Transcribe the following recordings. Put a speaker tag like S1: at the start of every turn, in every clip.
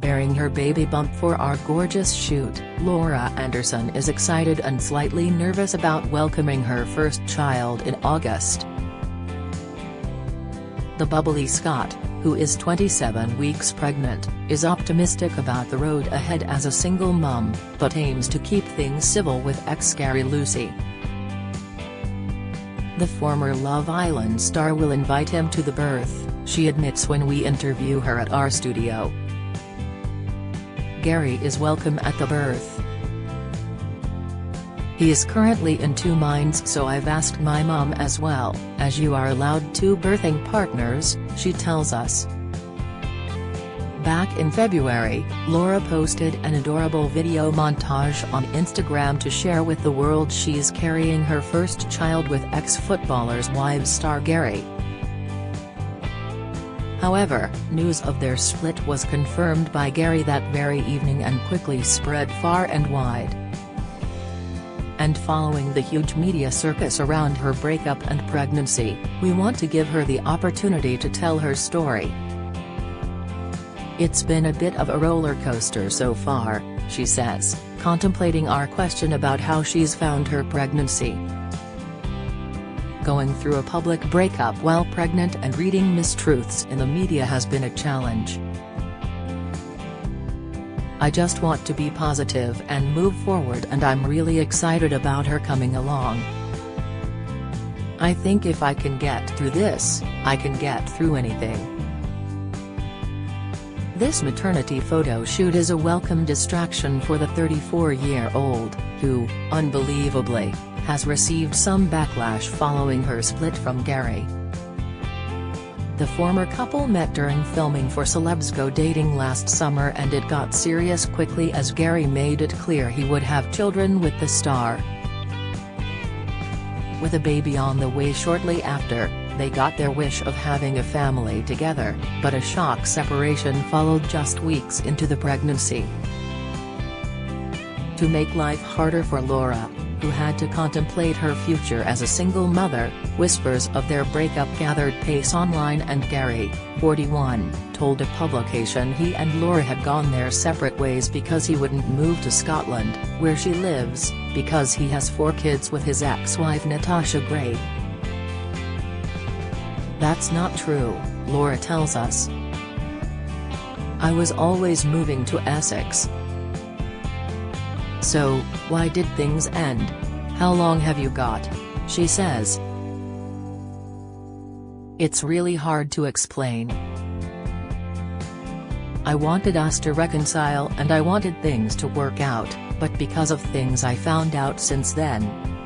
S1: Bearing her baby bump for our gorgeous shoot, Laura Anderson is excited and slightly nervous about welcoming her first child in August. The bubbly Scott, who is 27 weeks pregnant, is optimistic about the road ahead as a single mum, but aims to keep things civil with ex-Gary Lucy. The former Love Island star will invite him to the birth, she admits when we interview her at our studio. Gary is welcome at the birth. He is currently in two minds, so I've asked my mum as well, as you are allowed two birthing partners, she tells us. Back in February, Laura posted an adorable video montage on Instagram to share with the world she's carrying her first child with ex-Footballers' Wives star Gary. However, news of their split was confirmed by Gary that very evening and quickly spread far and wide. And following the huge media circus around her breakup and pregnancy, we want to give her the opportunity to tell her story. It's been a bit of a roller coaster so far, she says, contemplating our question about how she's found her pregnancy. Going through a public breakup while pregnant and reading mistruths in the media has been a challenge. I just want to be positive and move forward, and I'm really excited about her coming along. I think if I can get through this, I can get through anything. This maternity photo shoot is a welcome distraction for the 34-year-old, who, unbelievably, has received some backlash following her split from Gary. The former couple met during filming for Celebs Go Dating last summer, and it got serious quickly as Gary made it clear he would have children with the star. With a baby on the way shortly after, they got their wish of having a family together, but a shock separation followed just weeks into the pregnancy. To make life harder for Laura, who had to contemplate her future as a single mother, whispers of their breakup gathered pace online, and Gary, 41, told a publication he and Laura had gone their separate ways because he wouldn't move to Scotland, where she lives, because he has 4 kids with his ex-wife Natasha Gray. That's not true, Laura tells us. I was always moving to Essex. So, why did things end? How long have you got? She says. It's really hard to explain. I wanted us to reconcile and I wanted things to work out, but because of things I found out since then,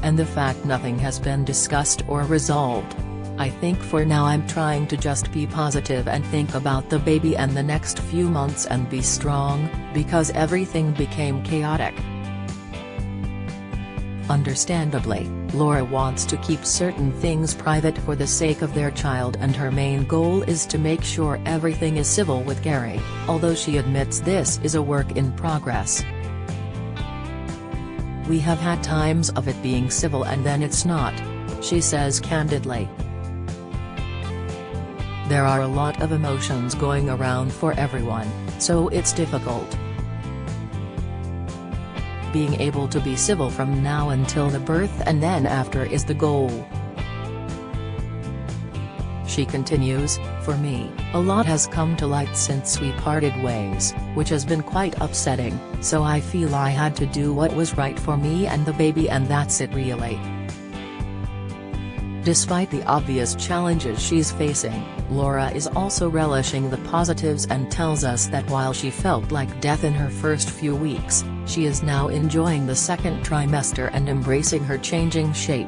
S1: and the fact nothing has been discussed or resolved, I think for now I'm trying to just be positive and think about the baby and the next few months and be strong, because everything became chaotic. Understandably, Laura wants to keep certain things private for the sake of their child, and her main goal is to make sure everything is civil with Gary, although she admits this is a work in progress. We have had times of it being civil and then it's not, she says candidly. There are a lot of emotions going around for everyone, so it's difficult. Being able to be civil from now until the birth and then after is the goal. She continues, for me, a lot has come to light since we parted ways, which has been quite upsetting, so I feel I had to do what was right for me and the baby, and that's it really. Despite the obvious challenges she's facing, Laura is also relishing the positives and tells us that while she felt like death in her first few weeks, she is now enjoying the second trimester and embracing her changing shape.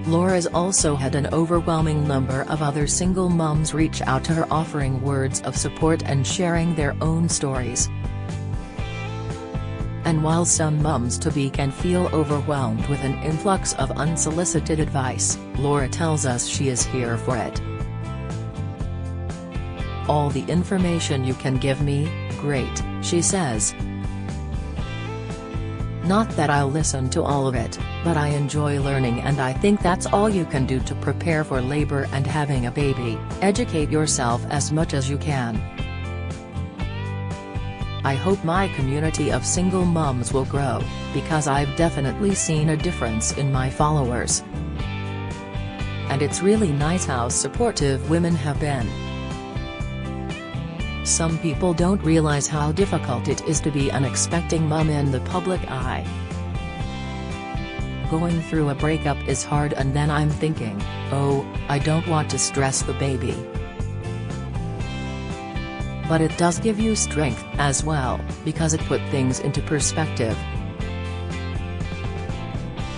S1: Laura's also had an overwhelming number of other single mums reach out to her offering words of support and sharing their own stories. And while some mums-to-be can feel overwhelmed with an influx of unsolicited advice, Laura tells us she is here for it. All the information you can give me, great, she says. Not that I'll listen to all of it, but I enjoy learning, and I think that's all you can do to prepare for labor and having a baby. Educate yourself as much as you can. I hope my community of single mums will grow, because I've definitely seen a difference in my followers. And it's really nice how supportive women have been. Some people don't realize how difficult it is to be an expecting mum in the public eye. Going through a breakup is hard, and then I'm thinking, oh, I don't want to stress the baby. But it does give you strength as well, because it put things into perspective.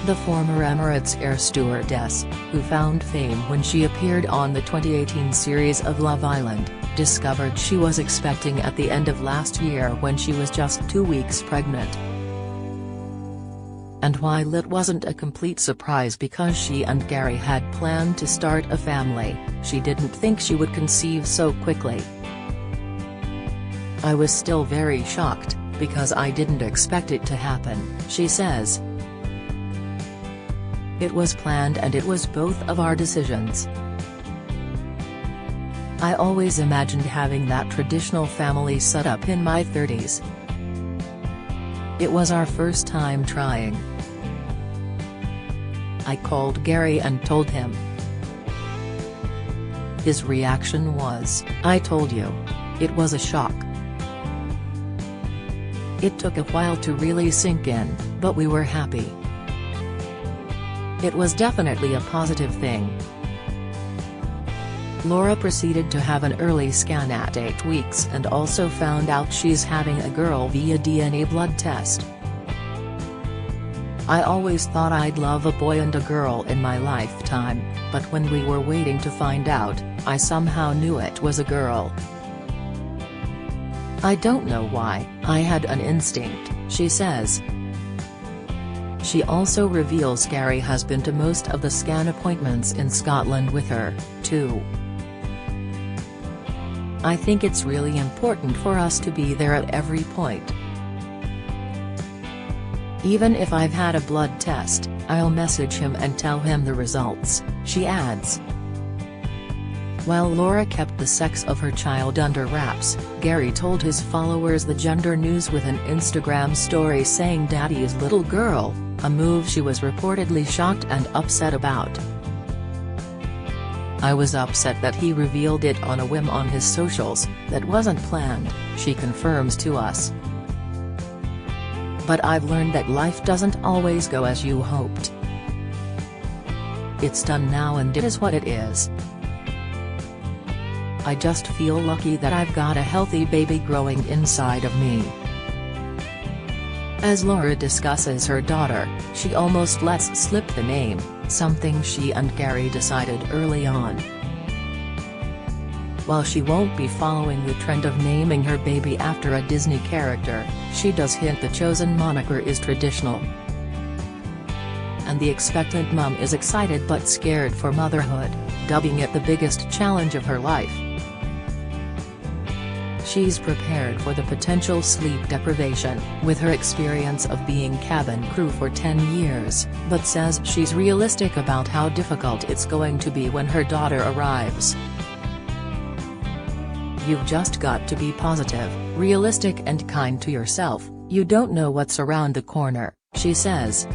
S1: The former Emirates air stewardess, who found fame when she appeared on the 2018 series of Love Island, discovered she was expecting at the end of last year when she was just 2 weeks pregnant. And while it wasn't a complete surprise because she and Gary had planned to start a family, she didn't think she would conceive so quickly. I was still very shocked, because I didn't expect it to happen, she says. It was planned and it was both of our decisions. I always imagined having that traditional family setup in my 30s. It was our first time trying. I called Gary and told him. His reaction was, "I told you." It was a shock. It took a while to really sink in, but we were happy. It was definitely a positive thing. Laura proceeded to have an early scan at 8 weeks and also found out she's having a girl via DNA blood test. I always thought I'd love a boy and a girl in my lifetime, but when we were waiting to find out, I somehow knew it was a girl. I don't know why, I had an instinct, she says. She also reveals Gary has been to most of the scan appointments in Scotland with her, too. I think it's really important for us to be there at every point. Even if I've had a blood test, I'll message him and tell him the results, she adds. While Laura kept the sex of her child under wraps, Gary told his followers the gender news with an Instagram story saying "Daddy's little girl," a move she was reportedly shocked and upset about. "I was upset that he revealed it on a whim on his socials, that wasn't planned," she confirms to us. "But I've learned that life doesn't always go as you hoped. It's done now and it is what it is. I just feel lucky that I've got a healthy baby growing inside of me." As Laura discusses her daughter, she almost lets slip the name, something she and Gary decided early on. While she won't be following the trend of naming her baby after a Disney character, she does hint the chosen moniker is traditional. And the expectant mum is excited but scared for motherhood, dubbing it the biggest challenge of her life. She's prepared for the potential sleep deprivation, with her experience of being cabin crew for 10 years, but says she's realistic about how difficult it's going to be when her daughter arrives. "You've just got to be positive, realistic and kind to yourself, you don't know what's around the corner," she says.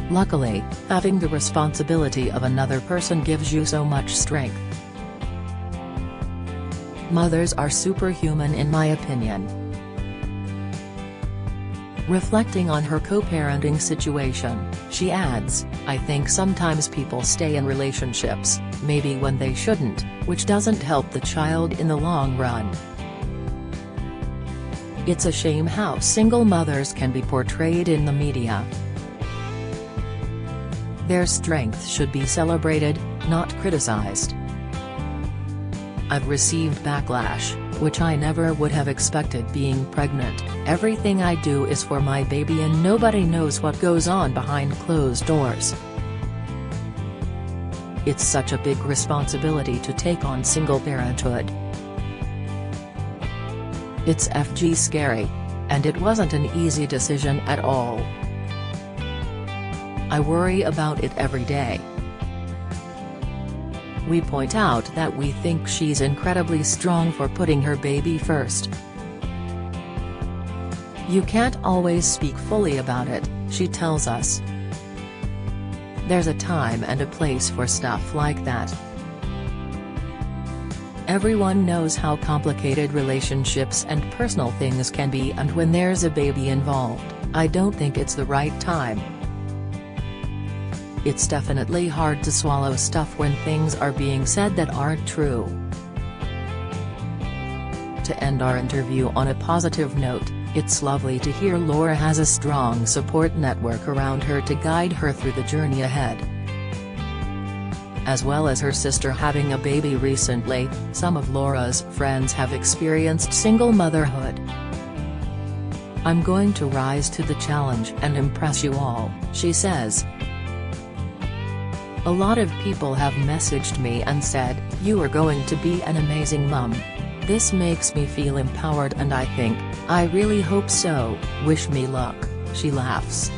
S1: Luckily, having the responsibility of another person gives you so much strength. Mothers are superhuman in my opinion. Reflecting on her co-parenting situation, she adds, "I think sometimes people stay in relationships, maybe when they shouldn't, which doesn't help the child in the long run. It's a shame how single mothers can be portrayed in the media. Their strength should be celebrated, not criticized. I've received backlash, which I never would have expected being pregnant. Everything I do is for my baby and nobody knows what goes on behind closed doors. It's such a big responsibility to take on single parenthood. It's FG scary. And it wasn't an easy decision at all. I worry about it every day." We point out that we think she's incredibly strong for putting her baby first. You can't always speak fully about it, she tells us. There's a time and a place for stuff like that. Everyone knows how complicated relationships and personal things can be, and when there's a baby involved, I don't think it's the right time. It's definitely hard to swallow stuff when things are being said that aren't true. To end our interview on a positive note, it's lovely to hear Laura has a strong support network around her to guide her through the journey ahead. As well as her sister having a baby recently, some of Laura's friends have experienced single motherhood. I'm going to rise to the challenge and impress you all, she says. A lot of people have messaged me and said, "You are going to be an amazing mum. This makes me feel empowered, and I think, I really hope so, wish me luck," she laughs.